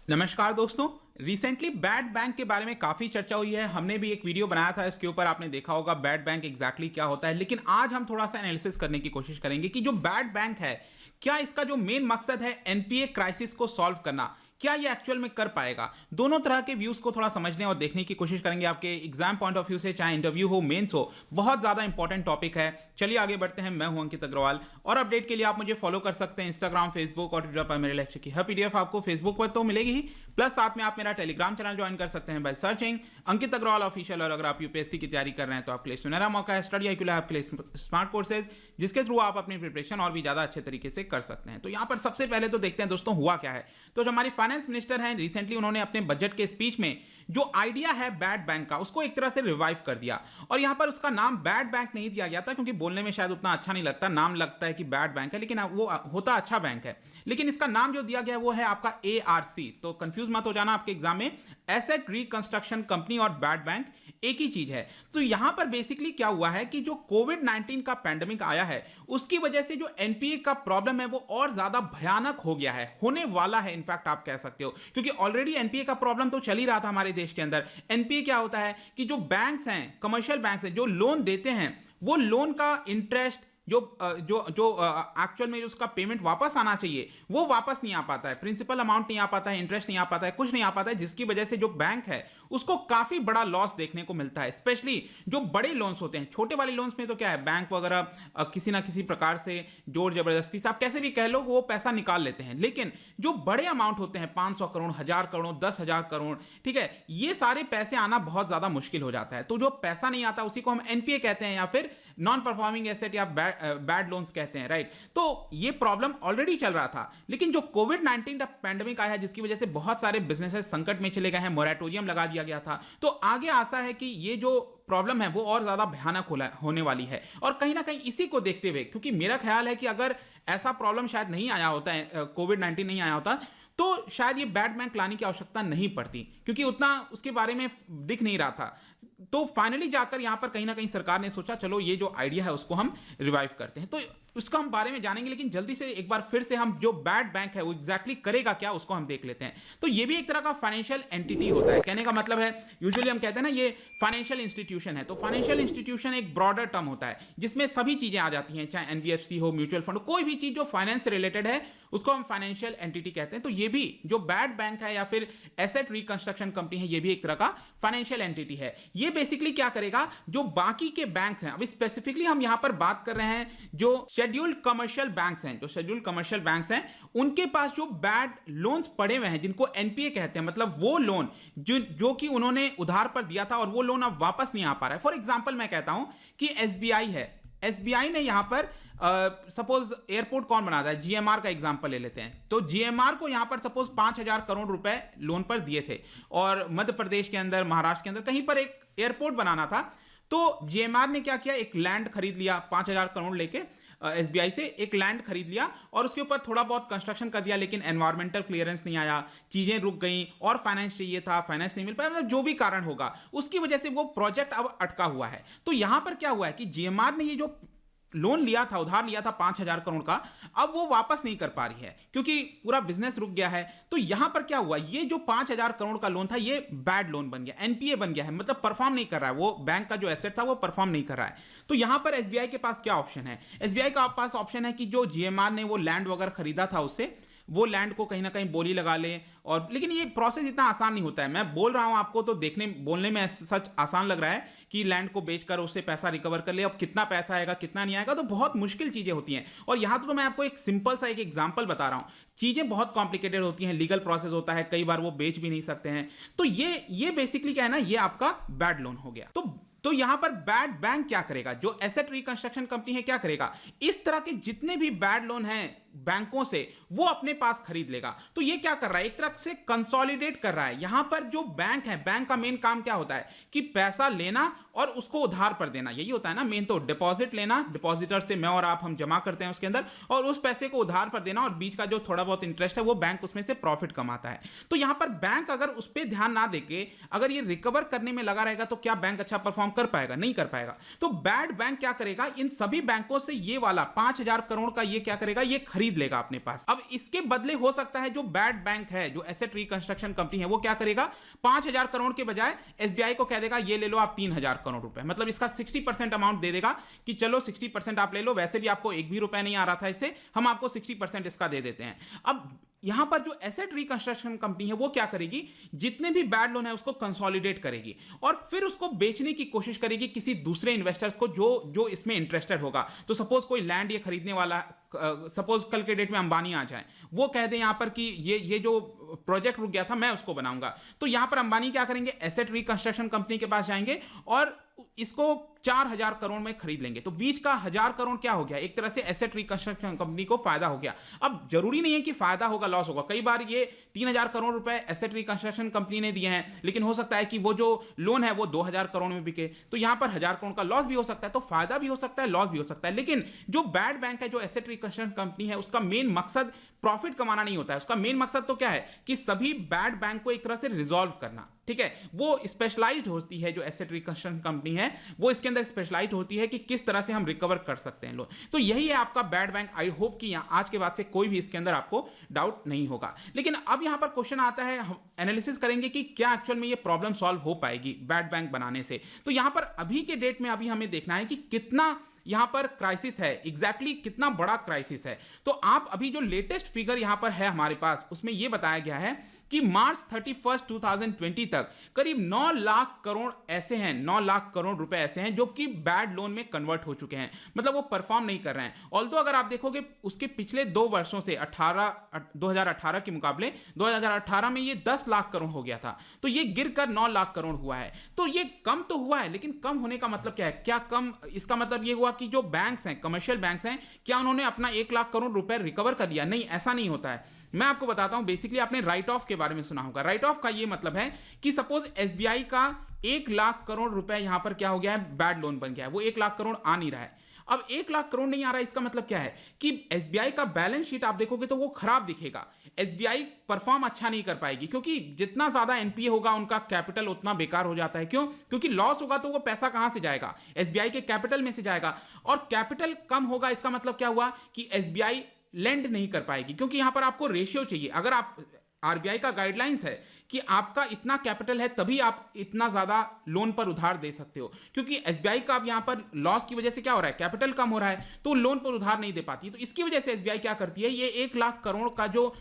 नमस्कार दोस्तों। Recently bad bank के बारे में काफ़ी चर्चा हुई है। हमने भी एक वीडियो बनाया था इसके ऊपर, आपने देखा होगा बैड बैंक एग्जैक्टली क्या होता है। लेकिन आज हम थोड़ा सा एनालिसिस करने की कोशिश करेंगे कि जो बैड बैंक है, क्या इसका जो मेन मकसद है एनपीए क्राइसिस को सॉल्व करना, क्या ये एक्चुअल में कर पाएगा। दोनों तरह के व्यूज को थोड़ा समझने और देखने की कोशिश करेंगे आपके एग्जाम पॉइंट ऑफ व्यू से, चाहे इंटरव्यू हो, मेंस हो। बहुत ज्यादा इंपॉर्टेंट टॉपिक है। चलिए आगे बढ़ते हैं। मैं हूं अंकित अग्रवाल और अपडेट के लिए आप मुझे फॉलो कर सकते हैं इंस्टाग्राम, फेसबुक और ट्विटर पर। मेरे लेक्चर की हर पीडीएफ आपको फेसबुक पर तो मिलेगी ही, प्लस साथ में आप मेरा टेलीग्राम चैनल ज्वाइन कर सकते हैं by searching Ankit Agrawal official. और अगर आप यूपीएससी की तैयारी कर रहे हैं तो आपके लिए सुनहरा मौका है। स्टडी IQ आपके लिए स्मार्ट कोर्सेज, जिसके थ्रू आप अपनी प्रिपरेशन और भी ज्यादा अच्छे तरीके से कर सकते हैं। तो यहाँ पर सबसे पहले तो देखते हैं दोस्तों हुआ क्या है। तो जो हमारी फाइनेंस मिनिस्टर हैं, रिसेंटली उन्होंने अपने बजट के स्पीच में जो आइडिया है बैड बैंक का, उसको एक तरह से रिवाइव कर दिया। और यहां पर उसका नाम बैड बैंक नहीं दिया गया था, क्योंकि बोलने में शायद उतना अच्छा नहीं लगता। नाम लगता है कि बैड बैंक है, लेकिन वो होता अच्छा बैंक है। लेकिन इसका नाम जो दिया गया वो है आपका ARC। तो कंफ्यूज मत हो जाना आपके एग्जाम में। एसेट रिकंस्ट्रक्शन कंपनी और बैड बैंक एक ही चीज है। तो यहां पर बेसिकली क्या हुआ है कि जो कोविड-19 का पैंडेमिक आया है, उसकी वजह से जो एनपीए का प्रॉब्लम है वो और ज्यादा भयानक हो गया है, होने वाला है इनफैक्ट आप कह सकते हो। क्योंकि ऑलरेडी एनपीए का प्रॉब्लम तो चल ही रहा था हमारे देश के अंदर। एनपीए क्या होता है कि जो बैंक्स हैं, कमर्शियल बैंक्स हैं, जो लोन देते हैं, वो लोन का इंटरेस्ट जो जो जो एक्चुअल में उसका पेमेंट वापस आना चाहिए वो वापस नहीं आ पाता है। प्रिंसिपल अमाउंट नहीं आ पाता है, इंटरेस्ट नहीं आ पाता है, कुछ नहीं आ पाता है, जिसकी वजह से जो बैंक है उसको काफी बड़ा लॉस देखने को मिलता है। स्पेशली जो बड़े लोन्स होते हैं, छोटे वाले लोन्स में तो क्या है, बैंक वगैरह किसी ना किसी प्रकार से जोर जबरदस्ती से, आप कैसे भी कह लो, वो पैसा निकाल लेते हैं। लेकिन जो बड़े अमाउंट होते हैं, 500 करोड़, 1000 करोड़, 10,000 करोड़, ठीक है, ये सारे पैसे आना बहुत ज्यादा मुश्किल हो जाता है। तो जो पैसा नहीं आता उसी को हम एनपीए कहते हैं, या फिर नॉन परफॉर्मिंग एसेट या बैड लोन्स कहते हैं, राइट। तो ये प्रॉब्लम ऑलरेडी चल रहा था। लेकिन जो कोविड-19 का पैंडेमिक आया है, जिसकी वजह से बहुत सारे बिजनेसेस संकट में चले गए हैं, मोरेटोरियम लगा दिया गया था, तो आगे आशा है कि ये जो प्रॉब्लम है वो और ज्यादा भयानक होने वाली है। और कहीं ना कहीं इसी को देखते हुए, क्योंकि मेरा ख्याल है कि अगर ऐसा प्रॉब्लम शायद नहीं आया होता है, कोविड-19 नहीं आया होता, तो शायद ये बैड बैंक लाने की आवश्यकता नहीं पड़ती, क्योंकि उतना उसके बारे में दिख नहीं रहा था। तो फाइनली जाकर यहां पर कहीं ना कहीं सरकार ने सोचा चलो ये जो आइडिया है उसको हम रिवाइव करते हैं। तो उसका हम बारे में जानेंगे, लेकिन जल्दी से एक बार फिर से हम जो बैड बैंक है वो एग्जैक्टली करेगा क्या उसको हम देख लेते हैं। तो ये भी एक तरह का फाइनेंशियल एंटिटी होता है। कहने का मतलब है, यूजुअली हम कहते हैं ना ये फाइनेंशियल इंस्टीट्यूशन है। तो फाइनेंशियल इंस्टीट्यूशन एक ब्रॉडर टर्म होता है जिसमें सभी चीजें आ जाती हैं, चाहे एनबीएफसी हो, म्यूचुअल फंड, कोई भी चीज जो फाइनेंस से रिलेटेड है उसको हम फाइनेंशियल एंटिटी कहते हैं। तो ये भी जो बैड बैंक है या फिर एसेट रिकंस्ट्रक्शन कंपनी है, ये भी एक तरह का फाइनेंशियल एंटिटी है। ये बेसिकली क्या करेगा, जो बाकी के बैंक्स हैं, अभी स्पेसिफिकली हम यहां पर बात कर रहे हैं जो शेड्यूल्ड कमर्शियल बैंक्स हैं, जो शेड्यूल्ड कमर्शियल बैंक्स हैं, उनके पास जो बैड लोन्स पड़े हुए हैं, जिनको एनपीए कहते हैं, मतलब वो लोन जो कि उन्होंने उधार पर दिया था और वो लोन अब वापस नहीं आ पा रहा है। फॉर एग्जांपल मैं कहता हूं कि एसबीआई है, एसबीआई ने यहां पर सपोज एयरपोर्ट कौन बनाता है, जीएमआर का एग्जांपल ले लेते हैं। तो जीएमआर को यहां पर सपोज 5,000 करोड़ रुपए लोन पर दिए थे, और मध्य प्रदेश के अंदर, महाराष्ट्र के अंदर कहीं पर एक एयरपोर्ट बनाना था। तो जीएमआर ने क्या किया, एक लैंड खरीद लिया 5,000 करोड़ लेके एसबीआई से, एक लैंड खरीद लिया और उसके ऊपर थोड़ा बहुत कंस्ट्रक्शन कर दिया। लेकिन एनवायरमेंटल क्लियरेंस नहीं आया, चीजें रुक गई, और फाइनेंस चाहिए था, फाइनेंस नहीं मिल पाया, मतलब जो भी कारण होगा उसकी वजह से वो प्रोजेक्ट अब अटका हुआ है। तो यहां पर क्या हुआ है कि जीएमआर ने ये जो लोन लिया था, उधार लिया था 5,000 करोड़ का, अब वो वापस नहीं कर पा रही है क्योंकि पूरा बिजनेस रुक गया है। तो यहां पर क्या हुआ, ये जो 5,000 करोड़ का लोन था ये बैड लोन बन गया, एनपीए बन गया है, मतलब परफॉर्म नहीं कर रहा है, वो बैंक का जो एसेट था वो परफॉर्म नहीं कर रहा है। तो यहां पर एसबीआई के पास क्या ऑप्शन है, एसबीआई का पास ऑप्शन है कि जो जीएमआर ने वो लैंड वगैरह खरीदा था उससे, वो लैंड को कहीं ना कहीं बोली लगा ले। और लेकिन ये प्रोसेस इतना आसान नहीं होता है। मैं बोल रहा हूं आपको तो बोलने में सच आसान लग रहा है कि लैंड को बेचकर उससे पैसा रिकवर कर ले। अब कितना पैसा आएगा, कितना नहीं आएगा, तो बहुत मुश्किल चीजें होती हैं। और यहां तो मैं आपको एक सिंपल सा एक एग्जांपल बता रहा हूं, चीजें बहुत कॉम्प्लिकेटेड होती हैं, लीगल प्रोसेस होता है, कई बार वो बेच भी नहीं सकते हैं। तो ये बेसिकली क्या है ना, ये आपका बैड लोन हो गया। तो यहां पर बैड बैंक क्या करेगा, जो एसेट रिकंस्ट्रक्शन कंपनी है क्या करेगा, इस तरह के जितने भी बैड लोन हैं बैंकों से वो अपने पास खरीद लेगा। तो ये क्या कर रहा है, एक तरह से कंसोलिडेट कर रहा है। यहां पर जो बैंक है, बैंक का मेन काम क्या होता है कि पैसा लेना और उसको उधार पर देना, यही होता है ना मेन। तो डिपॉजिट लेना, डिपॉजिटर से मैं और आप हम जमा करते हैं उसके अंदर, और उस पैसे को उधार पर देना, और बीच का जो थोड़ा बहुत इंटरेस्ट है वो बैंक उसमें से प्रॉफिट कमाता है। तो यहां पर बैंक अगर उस पर ध्यान ना देके अगर ये रिकवर करने में लगा रहेगा तो क्या बैंक अच्छा परफॉर्म कर पाएगा, नहीं कर पाएगा। तो बैड बैंक क्या करेगा, इन सभी बैंकों से ये वाला 5,000 करोड़ का ये क्या करेगा, ये खरीद खरीद लेगा अपने पास। अब इसके बदले हो सकता है जो बैड बैंक है, जो एसेट रिकंस्ट्रक्शन कंपनी है, वो क्या करेगा, 5,000 करोड़ के बजाय एसबीआई को कह देगा ये ले लो आप 3,000 करोड़ रुपए, मतलब इसका 60% अमाउंट दे देगा कि चलो 60% आप ले लो, वैसे भी आपको एक भी रुपए नहीं आ रहा था इससे, हम आपको 60% इसका दे देते हैं। अब यहां पर जो एसेट रिकंस्ट्रक्शन कंपनी है वो क्या करेगी, जितने भी बैड लोन है उसको कंसोलिडेट करेगी और फिर उसको बेचने की कोशिश करेगी किसी दूसरे इन्वेस्टर्स को जो इसमें इंटरेस्टेड होगा। तो सपोज कोई लैंड ये खरीदने वाला, सपोज कल के डेट में अंबानी आ जाए, वो कह दें यहां पर कि ये जो प्रोजेक्ट रुक गया था मैं उसको बनाऊंगा, तो यहां पर अंबानी क्या करेंगे, एसेट रिकंस्ट्रक्शन कंपनी के पास जाएंगे और इसको 4,000 करोड़ में खरीद लेंगे। तो बीच का 1,000 करोड़ क्या हो गया, एक तरह से एसेट रिकंस्ट्रक्शन कंपनी को फायदा हो गया। अब जरूरी नहीं है कि फायदा होगा लॉस होगा, कई बार ये 3,000 करोड़ रुपए एसेट रिकंस्ट्रक्शन कंपनी ने दिए हैं, लेकिन हो सकता है कि वो जो लोन है वो 2,000 करोड़ में बिके, तो यहां पर 1,000 करोड़ का लॉस भी हो सकता है। तो फायदा भी हो सकता है, लॉस भी हो सकता है। लेकिन जो बैड बैंक है, जो एसेट रिकंस्ट्रक्शन कंपनी है, उसका मेन मकसद प्रॉफिट कमाना नहीं होता है। उसका मेन मकसद तो क्या है कि सभी बैड बैंक को एक तरह से रिजॉल्व करना, ठीक है। वो स्पेशलाइज्ड होती है, जो एसेट रिकंस्ट्रक्शन कंपनी है वो इसके अंदर स्पेशलाइज्ड होती है कि किस तरह से हम रिकवर कर सकते हैं लोन। तो यही है आपका बैड बैंक। आई होप कि आज के बाद से कोई भी इसके अंदर आपको डाउट नहीं होगा। लेकिन अब यहां पर क्वेश्चन आता है, हम एनालिसिस करेंगे कि क्या एक्चुअल में ये प्रॉब्लम सॉल्व हो पाएगी बैड बैंक बनाने से। तो यहां पर अभी के डेट में अभी हमें देखना है कि कितना यहां पर क्राइसिस है, एग्जैक्टली कितना बड़ा क्राइसिस है। तो आप अभी जो लेटेस्ट फिगर यहां पर है हमारे पास, उसमें यह बताया गया है कि मार्च 31, 2020 तक करीब 9 लाख करोड़ ऐसे हैं, 9 लाख करोड़ रुपए ऐसे हैं जो कि बैड लोन में कन्वर्ट हो चुके हैं, मतलब वो परफॉर्म नहीं कर रहे हैं। ऑल्दो अगर आप देखोगे उसके पिछले 2 वर्षों से 2018 के मुकाबले 2018 में ये 10 लाख करोड़ हो गया था, तो ये गिरकर 9 लाख करोड़ हुआ है। तो ये कम तो हुआ है, लेकिन कम होने का मतलब क्या है, क्या कम, इसका मतलब ये हुआ कि जो बैंक्स हैं, कमर्शियल बैंक्स हैं, क्या उन्होंने अपना 1 लाख करोड़ रुपए रिकवर कर लिया? नहीं, ऐसा नहीं होता है। मैं आपको बताता हूं, बेसिकली आपने राइट ऑफ के बारे में सुना होगा। राइट ऑफ का ये मतलब है कि सपोज एसबीआई का 1 लाख करोड़ रुपए यहां पर क्या हो गया है, बैड लोन बन गया है, वो 1 लाख करोड़ आ नहीं रहा है। अब 1 लाख करोड़ नहीं आ रहा है, इसका मतलब क्या है कि एसबीआई का बैलेंस शीट आप देखोगे तो वो खराब दिखेगा। एसबीआई परफॉर्म अच्छा नहीं कर पाएगी, क्योंकि जितना ज्यादा एनपीए होगा उनका कैपिटल उतना बेकार हो जाता है। क्यों? क्योंकि लॉस होगा तो वो पैसा कहां से जाएगा, एसबीआई के कैपिटल में से जाएगा, और कैपिटल कम होगा, इसका मतलब क्या हुआ कि एसबीआई लेंड नहीं कर पाएगी, क्योंकि यहां पर आपको रेशियो चाहिए। अगर आप, आरबीआई का गाइडलाइंस है कि आपका इतना कैपिटल है तभी आप इतना ज्यादा लोन पर उधार दे सकते हो, क्योंकि एसबीआई का अब यहां पर लॉस की वजह से क्या हो रहा है, कैपिटल कम हो रहा है, तो लोन पर उधार नहीं दे पाती। तो इसकी वजह से एसबीआई क्या करती है, ये 1 लाख करोड़ का जो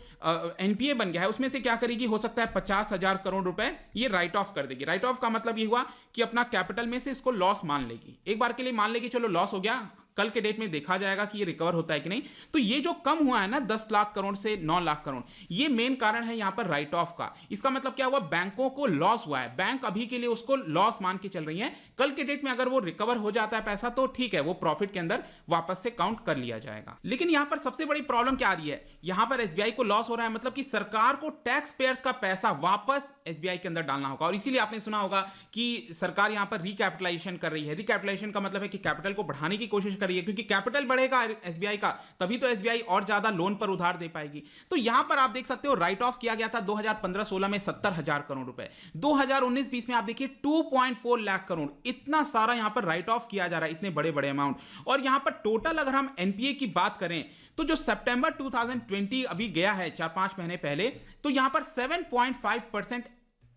एनपीए बन गया है उसमें से क्या करेगी, हो सकता है 50,000 करोड़ रुपए ये राइट ऑफ कर देगी। राइट ऑफ का मतलब ये हुआ कि अपना कैपिटल में से इसको लॉस मान लेगी, एक बार के लिए मान लेगी, चलो लॉस हो गया, कल के डेट में देखा जाएगा कि ये रिकवर होता है कि नहीं। तो ये जो कम हुआ है ना 10 लाख करोड़ से 9 लाख करोड़, ये मेन कारण है यहां पर राइट ऑफ का। इसका मतलब क्या हुआ, बैंकों को लॉस हुआ है, बैंक अभी के लिए उसको लॉस मान के चल रही है। कल के डेट में अगर वो रिकवर हो जाता है पैसा तो ठीक है, वो प्रॉफिट के अंदर वापस से काउंट कर लिया जाएगा। लेकिन यहां पर सबसे बड़ी प्रॉब्लम क्या आ रही है, यहां पर एसबीआई को लॉस हो रहा है, मतलब कि सरकार को टैक्स पेयर्स का पैसा वापस एसबीआई के अंदर डालना होगा। और इसीलिए आपने सुना होगा कि सरकार यहां पर रिकैपिटलाइजेशन कर रही है। रिकैपिटलाइजेशन का मतलब है कि कैपिटल को बढ़ाने की कोशिश कर रही है, क्योंकि कैपिटल बढ़ेगा एसबीआई का तभी तो एसबीआई और ज्यादा लोन पर उधार दे पाएगी। तो यहां पर आप देख सकते हो राइट ऑफ किया गया था 2015-16 में 70,000 करोड़ रुपए, 2019-20 में आप देखिए 2.4 लाख करोड़, इतना सारा यहां पर राइट ऑफ किया जा रहा है, इतने बड़े बड़े अमाउंट। और यहां पर टोटल अगर हम एनपीए की बात करें तो जो सितंबर 2020 अभी गया है 4-5 महीने पहले, तो यहां पर 7.5%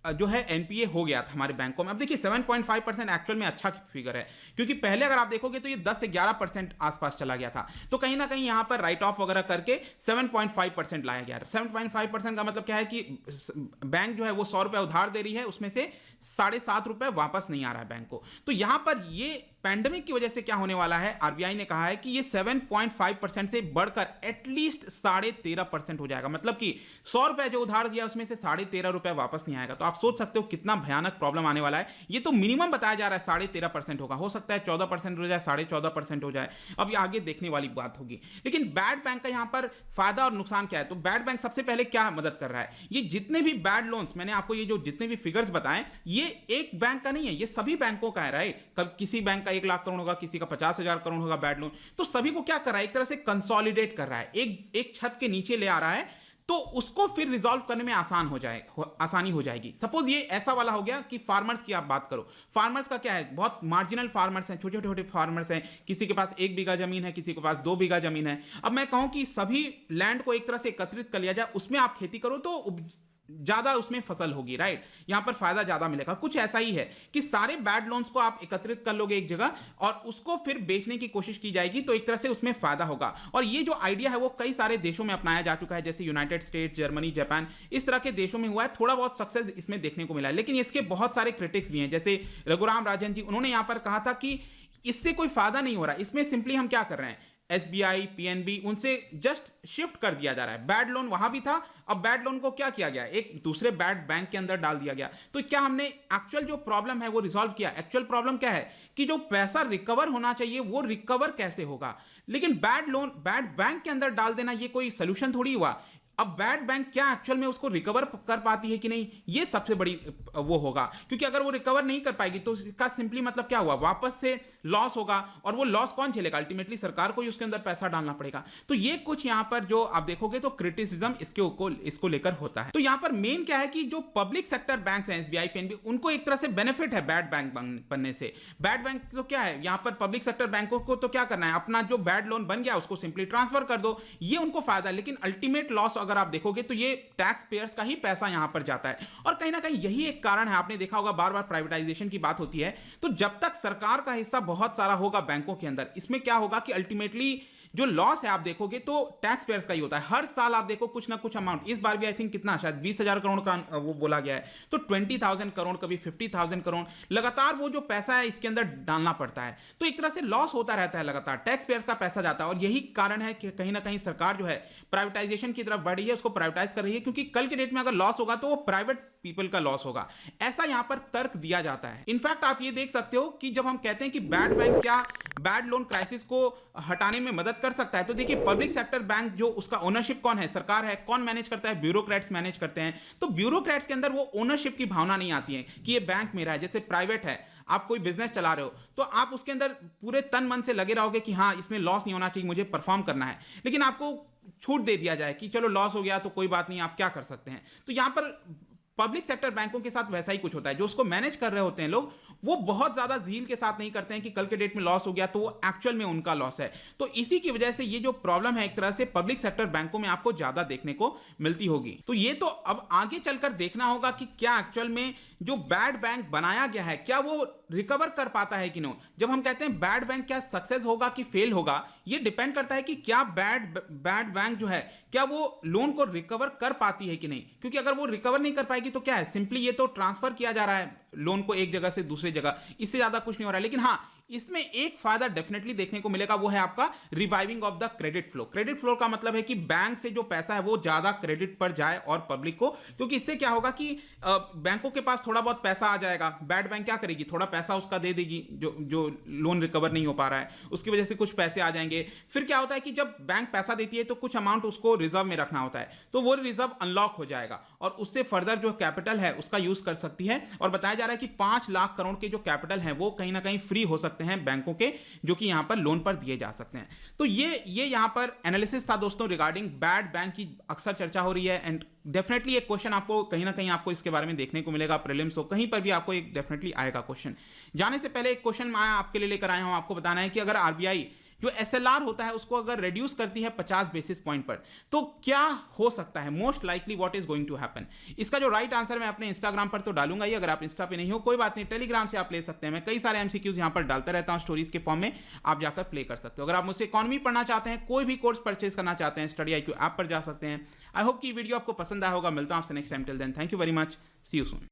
जो है एनपीए हो गया था हमारे बैंकों में। अब देखिए 7.5% एक्चुअल में अच्छा फिगर है, क्योंकि पहले अगर आप देखोगे तो ये 10 से 11% आसपास चला गया था। तो कहीं ना कहीं यहां पर राइट ऑफ वगैरह करके 7.5% लाया गया। 7.5% का मतलब क्या है कि बैंक जो है वो 100 रुपए उधार दे रही है, उसमें से 7.5 रुपए वापस नहीं आ रहा है बैंक को। तो यहां पर ये पैंडेमिक की वजह से क्या होने वाला है, आरबीआई ने कहा है कि ये 7.5% से बढ़कर एटलीस्ट 13.5% हो जाएगा। मतलब कि 100 रुपए जो उधार दिया उसमें से 13.5 रुपए वापस नहीं आएगा। तो आप सोच सकते हो कितना भयानक प्रॉब्लम आने वाला है। ये तो मिनिमम बताया जा रहा है 13.5% होगा, हो सकता है 14% हो जाए, 14.5% हो जाए, अब ये आगे देखने वाली बात होगी। लेकिन बैड बैंक का यहां पर फायदा और नुकसान क्या है, तो बैड बैंक सबसे पहले क्या मदद कर रहा है, ये जितने भी बैड लोन्स, मैंने आपको ये जो जितने भी फिगर्स बताएं, ये एक बैंक का नहीं है, ये सभी बैंकों का है, राइट। कब किसी बैंक का 1 लाख करोड़ होगा, किसी का 50,000 करोड़ होगा बैड लोन, तो सभी को क्या कर रहा है, एक तरह से कंसोलिडेट कर रहा है, एक छत के नीचे ले आ रहा है। तो उसको फिर रिजॉल्व करने में आसानी हो जाएगी। सपोज ये ऐसा वाला हो गया कि फार्मर्स की आप बात करो, फार्मर्स का क्या है, बहुत मार्जिनल फार्मर्स हैं, छोटे छोटे फार्मर्स हैं, किसी के पास 1 बीघा जमीन है, किसी के पास 2 बीघा जमीन है। अब मैं कहूं कि सभी लैंड को एक तरह से एकत्रित कर लिया जाए, उसमें आप खेती करो तो ज्यादा उसमें फसल होगी, राइट, यहां पर फायदा ज्यादा मिलेगा। कुछ ऐसा ही है कि सारे बैड लोन्स को आप एकत्रित कर लोगे एक जगह और उसको फिर बेचने की कोशिश की जाएगी, तो एक तरह से उसमें फायदा होगा। और ये जो आइडिया है वो कई सारे देशों में अपनाया जा चुका है, जैसे यूनाइटेड स्टेट्स, जर्मनी, जापान, इस तरह के देशों में हुआ है। थोड़ा बहुत सक्सेस इसमें देखने को मिला है, लेकिन इसके बहुत सारे क्रिटिक्स भी हैं, जैसे रघुराम राजन जी, उन्होंने यहां पर कहा था कि इससे कोई फायदा नहीं हो रहा, इसमें सिंपली हम क्या कर रहे हैं, एसबीआई, पीएनबी, उनसे जस्ट शिफ्ट कर दिया जा रहा है। बैड लोन वहां भी था, अब बैड लोन को क्या किया गया, एक दूसरे बैड बैंक के अंदर डाल दिया गया। तो क्या हमने एक्चुअल जो प्रॉब्लम है वो रिजॉल्व किया? एक्चुअल प्रॉब्लम क्या है कि जो पैसा रिकवर होना चाहिए वो रिकवर कैसे होगा। लेकिन बैड बैंक के अंदर डाल देना ये कोई सोल्यूशन थोड़ी हुआ। अब बैड बैंक क्या एक्चुअल में उसको रिकवर कर पाती है कि नहीं, ये सबसे बड़ी वो होगा, क्योंकि अगर वो रिकवर नहीं कर पाएगी तो इसका सिंपली मतलब क्या हुआ, वापस से लॉस होगा, और वो लॉस कौन झेलेगा, अल्टीमेटली सरकार को ही उसके अंदर पैसा डालना पड़ेगा। तो ये कुछ यहां पर जो आप देखोगे तो क्रिटिसिज्म इसको लेकर होता है। तो यहां पर मेन क्या है कि जो पब्लिक सेक्टर बैंक्स हैं, एसबीआई, पीएनबी, उनको एक तरह से बेनिफिट है बैड बैंक बनने से। बैड बैंक तो क्या है, यहां पर पब्लिक सेक्टर बैंकों को तो क्या करना है, अपना जो बैड लोन बन गया उसको सिंपली ट्रांसफर कर दो, ये उनको फायदा है। लेकिन अल्टीमेट लॉस अगर आप देखोगे तो ये टैक्स पेयर्स का ही पैसा यहां पर जाता है। और कहीं ना कहीं यही एक कारण है, आपने देखा होगा बार बार प्राइवेटाइजेशन की बात होती है, तो जब तक सरकार का हिस्सा बहुत सारा होगा बैंकों के अंदर, इसमें क्या होगा कि अल्टीमेटली जो लॉस है आप देखोगे तो टैक्स पेयर्स का ही होता है। हर साल आप देखो कुछ ना कुछ अमाउंट, इस बार भी आई थिंक कितना, शायद 20,000 करोड़ का वो बोला गया है, तो 20,000 करोड़, कभी 50,000 करोड़, लगातार वो जो पैसा है इसके अंदर डालना पड़ता है। तो एक तरह से लॉस होता रहता है, लगातार टैक्स पेयर्स का पैसा जाता है। और यही कारण है कि कहीं ना कहीं सरकार जो है प्राइवेटाइजेशन की तरफ बढ़ रही है, उसको प्राइवेटाइज कर रही है, क्योंकि कल के डेट में अगर लॉस होगा तो वो प्राइवेट पीपल का लॉस होगा, ऐसा यहां पर तर्क दिया जाता है। इनफैक्ट आप ये देख सकते हो कि जब हम कहते हैं कि बैड बैंक क्या बैड लोन क्राइसिस को हटाने में मदद कर सकता है, तो देखिए पब्लिक सेक्टर बैंक जो उसका ओनरशिप कौन है, सरकार है, कौन मैनेज करता है, ब्यूरोक्रेट्स मैनेज करते हैं। तो ब्यूरोक्रेट्स के अंदर वो ओनरशिप की भावना नहीं आती है कि ये बैंक मेरा है। जैसे प्राइवेट है, आप कोई बिजनेस चला रहे हो तो आप उसके अंदर पूरे तन मन से लगे रहोगे कि हाँ इसमें लॉस नहीं होना चाहिए, मुझे परफॉर्म करना है। लेकिन आपको छूट दे दिया जाए कि चलो लॉस हो गया तो कोई बात नहीं, आप क्या कर सकते हैं। तो यहां पर पब्लिक सेक्टर बैंकों के साथ वैसा ही कुछ होता है, जो उसको मैनेज कर रहे होते हैं लोग, वो बहुत ज्यादा ज़ील के साथ नहीं करते हैं कि कल के डेट में लॉस हो गया तो वो एक्चुअल में उनका लॉस है। तो इसी की वजह से ये जो प्रॉब्लम है एक तरह से पब्लिक सेक्टर बैंकों में आपको ज्यादा देखने को मिलती होगी। तो ये तो अब आगे चलकर देखना होगा कि क्या एक्चुअल में जो बैड बैंक बनाया गया है क्या वो रिकवर कर पाता है कि नहीं। जब हम कहते हैं बैड बैंक क्या सक्सेस होगा कि फेल होगा, ये डिपेंड करता है कि क्या बैड बैंक जो है क्या वो लोन को रिकवर कर पाती है कि नहीं। क्योंकि अगर वो रिकवर नहीं कर पाएगी तो क्या है, सिंपली ये तो ट्रांसफर किया जा रहा है लोन को एक जगह से दूसरी जगह, इससे ज्यादा कुछ नहीं हो रहा है। लेकिन हाँ, इसमें एक फायदा डेफिनेटली देखने को मिलेगा, वो है आपका reviving of the credit flow. Credit flow का मतलब है कि बैंक से जो पैसा है वो ज्यादा क्रेडिट पर जाए और पब्लिक को, क्योंकि इससे क्या होगा कि बैंकों के पास थोड़ा बहुत पैसा आ जाएगा। बैड बैंक क्या करेगी, थोड़ा पैसा उसका दे देगी जो लोन रिकवर नहीं हो पा रहा है, उसकी वजह से कुछ पैसे आ जाएंगे। फिर क्या होता है कि जब बैंक पैसा देती है तो कुछ अमाउंट उसको रिजर्व में रखना होता है, तो वो रिजर्व अनलॉक हो जाएगा और उससे फर्दर जो कैपिटल है उसका यूज कर सकती है। और बताया जा रहा है कि 5 लाख करोड़ के जो कैपिटल है वो कहीं ना कहीं फ्री हो सकते हैं बैंकों के, जो कि यहां पर लोन पर दिए जा सकते हैं। तो ये यहां पर एनालिसिस था दोस्तों रिगार्डिंग बैड बैंक की अक्सर चर्चा हो रही है। एंड डेफिनेटली एक क्वेश्चन आपको कहीं ना कहीं आपको इसके बारे में देखने को मिलेगा, प्रीलिम्स हो कहीं पर भी आपको एक डेफिनेटली आएगा क्वेश्चन। जाने से पहले एक क्वेश्चन मैं आपके लिए लेकर आया हूं, आपको बताना है कि अगर आरबीआई जो एसएलआर होता है उसको अगर रिड्यूस करती है 50 बेसिस पॉइंट पर, तो क्या हो सकता है, most likely what is going to happen. इसका जो राइट आंसर मैं अपने इंस्टाग्राम पर तो डालूंगा ही, अगर आप इंस्टा पे नहीं हो कोई बात नहीं, टेलीग्राम से आप ले सकते हैं। मैं कई सारे एमसीक्यूज यहां पर डालता रहता हूं स्टोरीज के फॉर्म में, आप जाकर प्ले कर सकते हो। अगर आप मुझसे इकोनॉमी पढ़ना चाहते हैं, कोई भी कोर्स परचेज करना चाहते हैं, स्टडी IQ ऐप पर जा सकते हैं। आई होप कि वीडियो आपको पसंद आया होगा। मिलता हूं आपसे next time, till then thank you very much, see you soon.